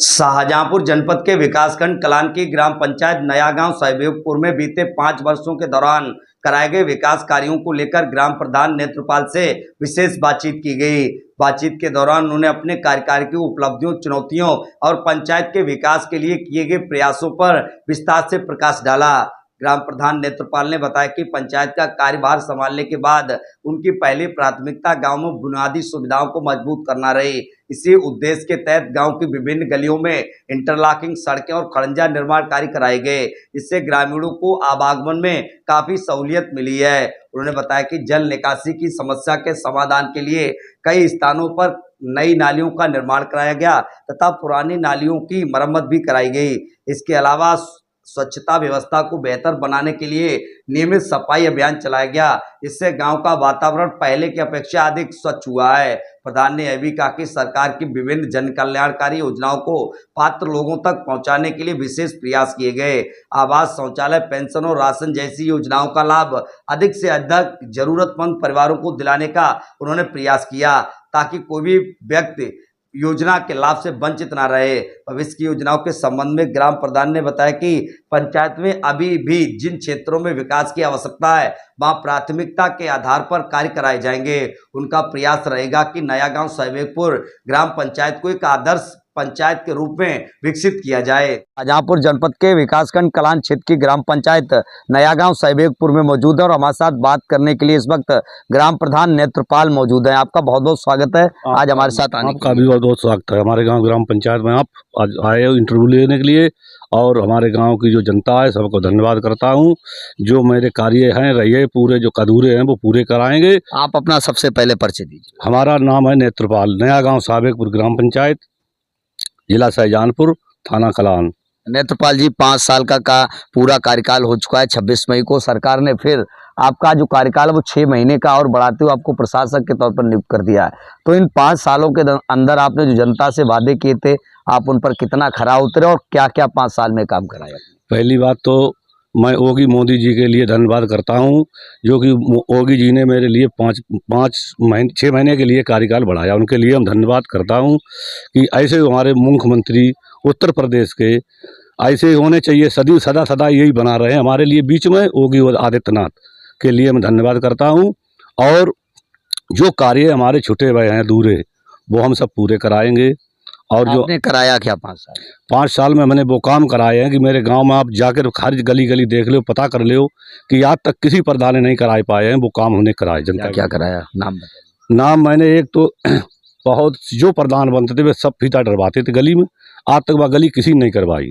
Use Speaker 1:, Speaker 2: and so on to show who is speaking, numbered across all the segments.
Speaker 1: शाहजहांपुर जनपद के विकासखंड कलान की ग्राम पंचायत नया गांव सहदेवपुर में बीते 5 वर्षों के दौरान कराए गए विकास कार्यों को लेकर ग्राम प्रधान नेत्रपाल से विशेष बातचीत की गई। बातचीत के दौरान उन्होंने अपने कार्यकाल की उपलब्धियों, चुनौतियों और पंचायत के विकास के लिए किए गए प्रयासों पर विस्तार से प्रकाश डाला। ग्राम प्रधान नेत्रपाल ने बताया कि पंचायत का कार्यभार संभालने के बाद उनकी पहली प्राथमिकता गांव में बुनियादी सुविधाओं को मजबूत करना रही। इसी उद्देश्य के तहत गांव की विभिन्न गलियों में इंटरलॉकिंग सड़कें और खड़ंजा निर्माण कार्य कराए गए। इससे ग्रामीणों को आवागमन में काफी सहूलियत मिली है। उन्होंने बताया कि जल निकासी की समस्या के समाधान के लिए कई स्थानों पर नई नालियों का निर्माण कराया गया तथा पुरानी नालियों की मरम्मत भी कराई गई। इसके अलावा स्वच्छता व्यवस्था को बेहतर बनाने के लिए नियमित सफाई अभियान चलाया गया। इससे गांव का वातावरण पहले की अपेक्षा अधिक स्वच्छ हुआ है। प्रधान ने यह भी कहा कि सरकार की विभिन्न जन कल्याणकारी योजनाओं को पात्र लोगों तक पहुंचाने के लिए विशेष प्रयास किए गए। आवास, शौचालय, पेंशन और राशन जैसी योजनाओं का लाभ अधिक से अधिक जरूरतमंद परिवारों को दिलाने का उन्होंने प्रयास किया ताकि कोई भी व्यक्ति योजना के लाभ से वंचित ना रहे। भविष्य की योजनाओं के संबंध में ग्राम प्रधान ने बताया कि पंचायत में अभी भी जिन क्षेत्रों में विकास की आवश्यकता है वहां प्राथमिकता के आधार पर कार्य कराए जाएंगे। उनका प्रयास रहेगा कि नया गांव सहदेवपुर ग्राम पंचायत को एक आदर्श पंचायत के रूप में विकसित किया जाए। शाहजहांपुर जनपद के विकासखंड कलान क्षेत्र की ग्राम पंचायत नया गांव सहदेवपुर में मौजूद है और हमारे साथ बात करने के लिए इस वक्त ग्राम प्रधान नेत्रपाल मौजूद है। आपका बहुत बहुत स्वागत है आज हमारे साथ आने।
Speaker 2: आपका भी बहुत बहुत स्वागत है हमारे गांव ग्राम पंचायत में। आप आज आए हो इंटरव्यू लेने के लिए और हमारे गांव की जो जनता है सबको धन्यवाद करता हूं। जो मेरे कार्य हैं रहिए पूरे जो अधूरे हैं वो पूरे कराएंगे।
Speaker 1: आप अपना सबसे पहले परिचय दीजिए।
Speaker 2: हमारा नाम है नेत्रपाल, नया गांव सहदेवपुर ग्राम पंचायत, जिला शाहजहांपुर, थाना कलान।
Speaker 1: नेत्रपाल जी, 5 साल का पूरा कार्यकाल हो चुका है। 26 मई को सरकार ने फिर आपका जो कार्यकाल है वो 6 महीने का और बढ़ाते हुए आपको प्रशासक के तौर पर नियुक्त कर दिया है। तो इन 5 सालों के अंदर आपने जो जनता से वादे किए थे आप उन पर कितना खरा उतरे और क्या क्या 5 साल में काम कराया?
Speaker 2: पहली बात तो मैं योगी मोदी जी के लिए धन्यवाद करता हूं, जो कि योगी जी ने मेरे लिए 6 महीने के लिए कार्यकाल बढ़ाया। उनके लिए हम धन्यवाद करता हूं कि ऐसे हमारे मुख्यमंत्री उत्तर प्रदेश के ऐसे होने चाहिए। सदा यही बना रहे हैं हमारे लिए। बीच में योगी आदित्यनाथ के लिए मैं धन्यवाद करता हूं और जो कार्य हमारे छूटे हुए हैं अधूरे वो हम सब पूरे कराएंगे। और जो
Speaker 1: आपने कराया क्या
Speaker 2: 5 साल में मैंने वो काम कराए हैं कि मेरे गांव में आप जाकर हर गली गली देख लो, पता कर लो कि आज तक किसी प्रधान ने नहीं कराए पाए हैं वो काम हमने कराए। जनता
Speaker 1: क्या कराया?
Speaker 2: नाम मैंने एक तो बहुत जो प्रधान बनते थे वे सब फीता डरवाते थे गली में। आज तक वह गली किसी ने नहीं करवाई।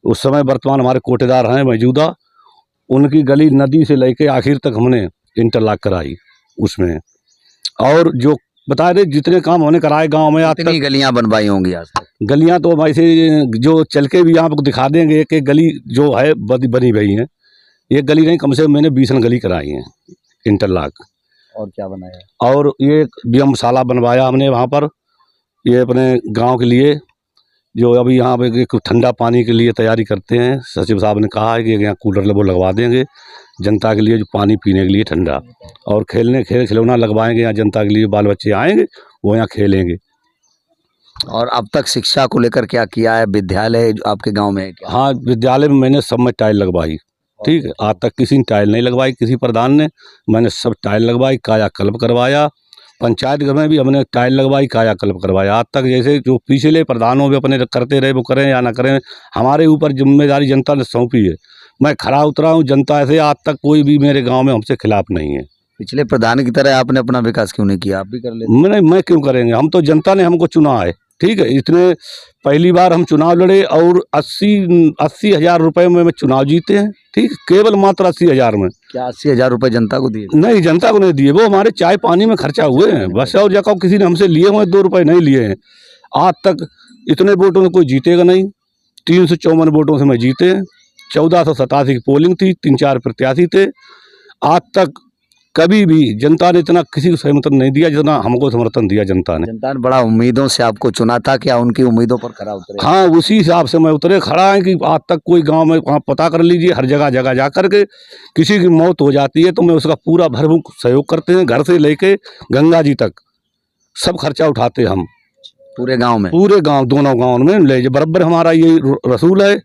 Speaker 2: उस समय वर्तमान हमारे कोटेदार हैं मौजूदा, उनकी गली नदी से लेके आखिर तक हमने इंटरलॉक कराई उसमें। और जो बता रहे जितने काम होने कराए गांव में आज तक
Speaker 1: गलियां बनवाई होंगी आज तक?
Speaker 2: गलियां तो ऐसे जो चल के भी आपको दिखा देंगे एक गली जो है बनी गई है। एक गली नहीं, कम से कम मैंने 20 गली कराई हैं इंटरलॉक।
Speaker 1: और क्या बनाया?
Speaker 2: और ये व्यायामशाला बनवाया हमने वहाँ पर, ये अपने गांव के लिए। जो अभी यहाँ पे ठंडा पानी के लिए तैयारी करते हैं, सचिव साहब ने कहा है कि यहाँ कूलर वो लगवा देंगे जनता के लिए, जो पानी पीने के लिए ठंडा। और खिलौना लगवाएंगे यहाँ जनता के लिए, बाल बच्चे आएंगे वो यहाँ खेलेंगे।
Speaker 1: और अब तक शिक्षा को लेकर क्या किया है? विद्यालय आपके गांव में है क्या?
Speaker 2: हाँ, विद्यालय में मैंने सब में टाइल लगवाई। ठीक है, आज तक किसी ने टाइल नहीं लगवाई, किसी प्रधान ने। मैंने सब टाइल लगवाई, कायाकल्प करवाया। पंचायत घर में भी हमने टाइल लगवाई, कायाकल्प करवाया। आज तक जैसे जो पिछले प्रधानों भी अपने करते रहे वो करें या ना करें, हमारे ऊपर जिम्मेदारी जनता ने सौंपी है। मैं खरा उतरा हूँ जनता से। आज तक कोई भी मेरे गांव में हमसे खिलाफ नहीं है।
Speaker 1: पिछले प्रधान की तरह आपने अपना विकास क्यों नहीं किया? आप भी कर लेते।
Speaker 2: मैं क्यों करेंगे? हम तो जनता ने हमको चुना है। ठीक है, इतने पहली बार हम चुनाव लड़े और 80 हजार रुपये में चुनाव जीते हैं। ठीक, केवल मात्र 80 हजार में।
Speaker 1: क्या 80 हजार रुपये जनता को दिए?
Speaker 2: नहीं, जनता को नहीं दिए, वो हमारे चाय पानी में खर्चा हुए हैं बस। और जगह किसी ने हमसे लिए हुए 2 रुपये नहीं लिए हैं। आज तक इतने वोटों से कोई जीतेगा नहीं। 354 वोटों से मैं जीते हैं। 1487 की पोलिंग थी, 3-4 प्रत्याशी थे। आज तक कभी भी जनता ने इतना किसी को समर्थन नहीं दिया जितना हमको समर्थन दिया जनता ने।
Speaker 1: जनता ने बड़ा उम्मीदों से आपको चुना था, क्या उनकी उम्मीदों पर खरा उतरे?
Speaker 2: हाँ, उसी हिसाब से मैं उतरे खड़ा है कि आज तक कोई गांव में वहाँ पता कर लीजिए, हर जगह जा करके किसी की मौत हो जाती है तो मैं उसका पूरा भरपूर सहयोग करते हैं। घर से लेके गंगा जी तक सब खर्चा उठाते हम।
Speaker 3: पूरे गांव में?
Speaker 2: पूरे गांव, दोनों गांव में ले जाए बराबर। हमारा ये रसूल है।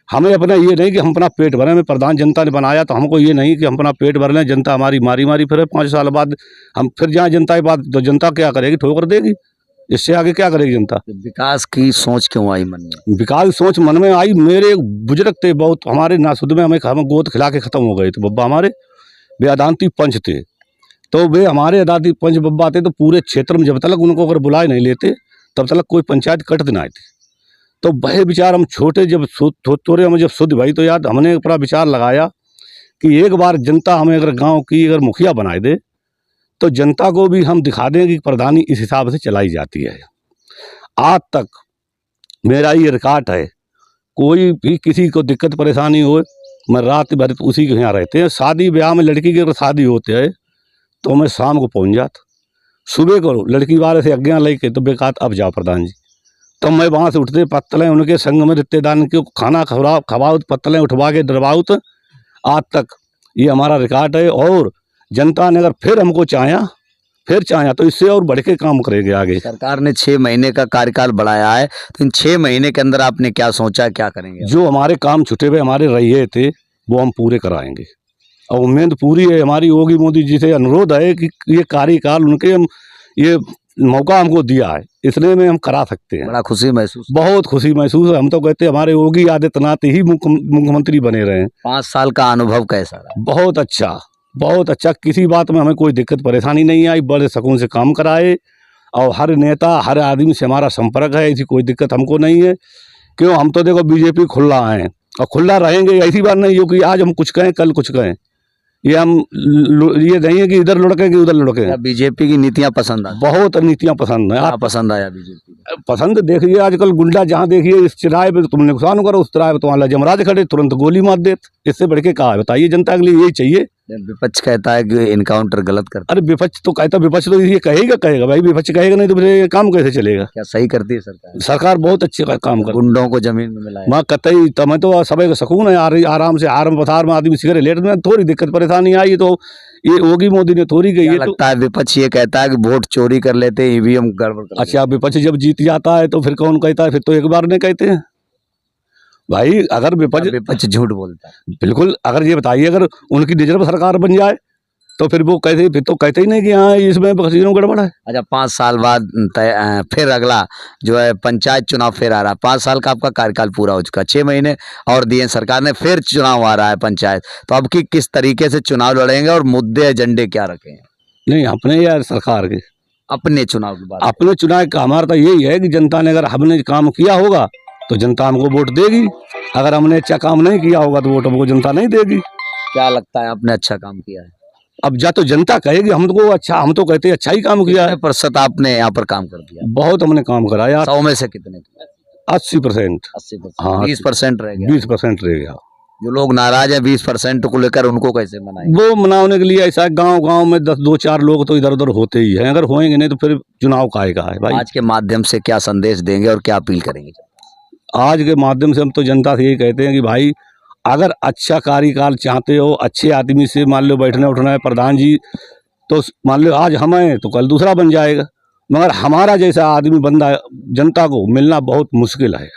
Speaker 2: हमें अपना ये नहीं कि हम अपना पेट भरें, हमें प्रधान जनता ने बनाया तो हमको ये नहीं कि हम अपना पेट भर लें। जनता हमारी मारी मारी फिर 5 साल बाद हम फिर जाएं जनता के बाद, तो जनता क्या करेगी? ठोकर देगी। इससे आगे क्या करेगी जनता?
Speaker 3: विकास की सोच क्यों आई मन में?
Speaker 2: विकास की सोच मन में आई, मेरे एक बुजुर्ग थे बहुत हमारे नासुद में, हमें गोद खिला के खत्म हो गए थे बब्बा हमारे। वे अदालती पंच थे, तो वे हमारे अदालती पंच बब्बा थे, तो पूरे क्षेत्र में जब तक उनको अगर बुलाए नहीं लेते तब तक कोई पंचायत कट ना आए थे। तो वह विचार हम छोटे जब थोड़े हमें जब शुद्ध भाई, तो याद हमने अपना विचार लगाया कि एक बार जनता हमें अगर गांव की अगर मुखिया बनाए दे तो जनता को भी हम दिखा दें कि प्रधानी इस हिसाब से चलाई जाती है। आज तक मेरा ये रिकॉर्ड है, कोई भी किसी को दिक्कत परेशानी हो, मैं रात भर उसी के यहाँ रहते हैं। शादी ब्याह में लड़की की अगर शादी होती है तो मैं शाम को पहुँच जाता, सुबह को लड़की वाले से आज्ञा लेके तो बेकार अब जाओ प्रधान जी, तो मैं वहाँ से उठते पत्तलें उनके संग में रिश्तेदार के खाना खवाओ, पत्तलें उठवा के डरवाओ। तो आज तक ये हमारा रिकॉर्ड है। और जनता ने अगर फिर हमको चाहा तो इससे और बढ़ के काम करेंगे आगे।
Speaker 3: सरकार ने 6 महीने का कार्यकाल बढ़ाया है, तो इन 6 महीने के अंदर आपने क्या सोचा, क्या करेंगे?
Speaker 2: जो हमारे काम छुटे हुए हमारे रहिए थे वो हम पूरे कराएंगे, और उम्मीद पूरी है हमारी। योगी मोदी जी से अनुरोध है कि ये कार्यकाल उनके हम ये मौका हमको दिया है, इसलिए में हम करा सकते हैं।
Speaker 3: बड़ा खुशी महसूस?
Speaker 2: बहुत खुशी महसूस है। हम तो कहते हैं हमारे योगी आदित्यनाथ ही मुख्यमंत्री बने रहे।
Speaker 3: 5 साल का अनुभव कैसा रहा?
Speaker 2: बहुत अच्छा, बहुत अच्छा। किसी बात में हमें कोई दिक्कत परेशानी नहीं आई, बड़े सुकून से काम कराए। और हर नेता हर आदमी से हमारा संपर्क है, ऐसी कोई दिक्कत हमको नहीं है। क्यों, हम तो देखो बीजेपी खुला है और खुला रहेंगे, ऐसी बात नहीं हो कि आज हम कुछ कहें कल कुछ कहें। ये नहीं है कि इधर लुढ़के कि उधर लुढ़के।
Speaker 3: बीजेपी की नीतियां पसंद आई?
Speaker 2: बहुत नीतियां पसंद है।
Speaker 3: क्या पसंद आया बीजेपी?
Speaker 2: पसंद देखिए आजकल गुंडा जहाँ देखिए इस चिराए पे तुम नुकसान करो, उस चिराए पे तुम्हारा जमराज खड़े तुरंत गोली मार देते। इससे बढ़ के कहा है बताइए? जनता के लिए यही चाहिए।
Speaker 3: विपक्ष कहता है कि इनकाउंटर गलत करता
Speaker 2: अरे विपक्ष तो कहता, विपक्ष तो ये कहेगा भाई, विपक्ष कहेगा नहीं तो फिर ये काम कैसे चलेगा?
Speaker 3: क्या सही करती है सरकार?
Speaker 2: सरकार बहुत अच्छे काम कर,
Speaker 3: गुंडों को जमीन में मिला
Speaker 2: मैं कतई तो मैं तो सब सुकून है, आराम से आराम पथार में आदमी सिगरेट लेट में थोड़ी दिक्कत परेशानी आई तो ये योगी मोदी ने थोड़ी गई है।
Speaker 3: लगता है विपक्ष ये कहता है कि वोट चोरी कर लेते हैं, ईवीएम गड़बड़ कर।
Speaker 2: अच्छा, विपक्ष जब जीत जाता है तो फिर कौन कहता है? फिर तो एक बार नहीं कहते हैं भाई। अगर विपक्ष
Speaker 3: झूठ बोलता है
Speaker 2: बिल्कुल। अगर ये बताइए अगर उनकी नजर पर सरकार बन जाए तो फिर वो कहते, फिर तो कहते ही नहीं कि हाँ इसमें बखसीनों गड़बड़ है।
Speaker 3: अच्छा, 5 साल बाद फिर अगला जो है पंचायत चुनाव फिर आ रहा है। 5 साल का आपका कार्यकाल पूरा हो चुका, 6 महीने और दिए सरकार ने, फिर चुनाव आ रहा है पंचायत। तो अब की किस तरीके से चुनाव लड़ेंगे और मुद्दे एजेंडे क्या रखेंगे?
Speaker 2: नहीं, अपने यार सरकार के
Speaker 3: अपने चुनाव की बात,
Speaker 2: अपने चुनाव का हमारा तो यही है कि जनता ने अगर हमने काम किया होगा तो जनता हमको वोट देगी, अगर हमने अच्छा काम नहीं किया होगा तो वोट हमको जनता नहीं देगी।
Speaker 3: क्या लगता है आपने अच्छा काम किया है?
Speaker 2: अब जा तो जनता कहेगी हमको अच्छा, हम तो कहते हैं अच्छा ही काम किया है।
Speaker 3: प्रतिशत आपने यहाँ पर काम कर दिया?
Speaker 2: बहुत हमने काम कराया।
Speaker 3: 100 में से कितने?
Speaker 2: 80%।
Speaker 3: 80%।
Speaker 2: हाँ,
Speaker 3: 20% रह गया।
Speaker 2: 20% रह गया।
Speaker 3: जो लोग नाराज हैं 20% को लेकर, उनको कैसे मनाएंगे?
Speaker 2: वो मनाने के लिए ऐसा गांव में 2-4 लोग तो इधर उधर होते ही हैं, अगर होंगे नहीं तो फिर चुनाव काहेगा है भाई।
Speaker 3: आज के माध्यम से क्या संदेश देंगे और क्या अपील करेंगे?
Speaker 2: आज के माध्यम से हम तो जनता से यही कहते हैं कि भाई अगर अच्छा कार्यकाल चाहते हो, अच्छे आदमी से मान लो बैठना उठना है प्रधान जी, तो मान लो आज हम हैं तो कल दूसरा बन जाएगा, मगर हमारा जैसा आदमी बंदा जनता को मिलना बहुत मुश्किल है।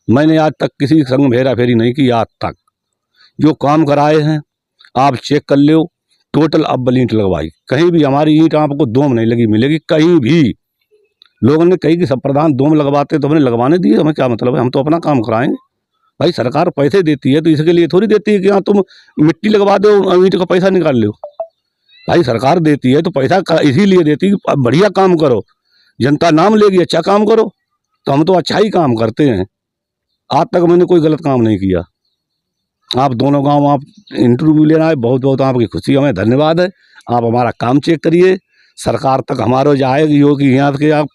Speaker 2: मैंने आज तक किसी संग हेरा फेरी नहीं की। आज तक जो काम कराए हैं आप चेक कर लो, टोटल अब ईंट लगवाई, कहीं भी हमारी ईंट आपको दोम नहीं लगी मिलेगी कहीं भी। लोगों ने कही कि सब प्रधान दोम लगवाते तो हमने लगवाने दिए, हमें क्या मतलब है, हम तो अपना काम कराएंगे। भाई सरकार पैसे देती है तो इसके लिए थोड़ी देती है कि हाँ तुम मिट्टी लगवा दो ईंट का पैसा निकाल लो। भाई सरकार देती है तो पैसा इसीलिए देती है कि बढ़िया काम करो, जनता नाम लेगी, अच्छा काम करो। तो हम तो अच्छा ही काम करते हैं, आज तक मैंने कोई गलत काम नहीं किया। आप दोनों गांव आप इंटरव्यू लेना है, बहुत बहुत आपकी खुशी, हमें धन्यवाद है। आप हमारा काम चेक करिए, सरकार तक हमारा जाएगी यो कि यहाँ के आप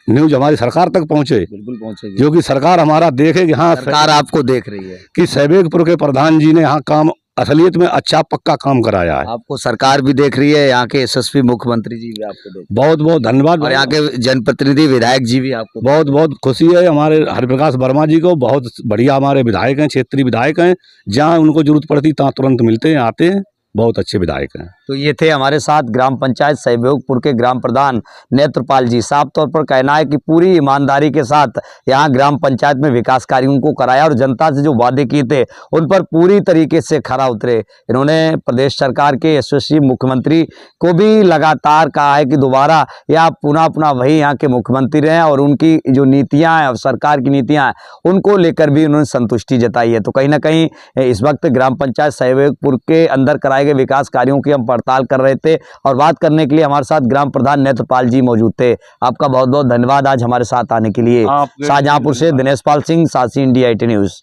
Speaker 2: न्यूज हमारी सरकार तक पहुँचे।
Speaker 3: बिल्कुल पहुँचेगी,
Speaker 2: जो कि सरकार हमारा देखे कि हाँ
Speaker 3: सरकार आपको देख रही है
Speaker 2: कि सहबेगपुर के प्रधान जी ने यहाँ काम असलियत में अच्छा पक्का काम कराया है।
Speaker 3: आपको सरकार भी देख रही है, यहाँ के यशस्वी मुख्यमंत्री जी भी आपको देख,
Speaker 2: बहुत बहुत धन्यवाद।
Speaker 3: और यहाँ के जनप्रतिनिधि विधायक जी भी आपको
Speaker 2: बहुत बहुत खुशी है हमारे हरिप्रकाश वर्मा जी को, बहुत बढ़िया हमारे विधायक हैं, क्षेत्रीय विधायक हैं, जहाँ उनको जरूरत पड़ती तहाँ तुरंत मिलते हैं, आते हैं, बहुत अच्छे विधायक हैं।
Speaker 3: तो ये थे हमारे साथ ग्राम पंचायत सहयोगपुर के ग्राम प्रधान नेत्रपाल जी। साफ तौर पर कहना है कि पूरी ईमानदारी के साथ यहाँ ग्राम पंचायत में विकास कार्यों को कराया और जनता से जो वादे किए थे उन पर पूरी तरीके से खरा उतरे। इन्होंने प्रदेश सरकार के यशस्वी मुख्यमंत्री को भी लगातार कहा है कि दोबारा या पुनः वही यहाँ के मुख्यमंत्री रहे और उनकी जो नीतियाँ हैं और सरकार की नीतियाँ हैं उनको लेकर भी उन्होंने संतुष्टि जताई है। तो कहीं ना कहीं इस वक्त ग्राम पंचायत सहयोगपुर के अंदर कराए गए विकास कार्यों की हम पड़ताल कर रहे थे और बात करने के लिए हमारे साथ ग्राम प्रधान नेत्रपाल जी मौजूद थे। आपका बहुत बहुत धन्यवाद आज हमारे साथ आने के लिए। शाहजहांपुर से दिनेश पाल सिंह, सासी इंडिया 18 न्यूज।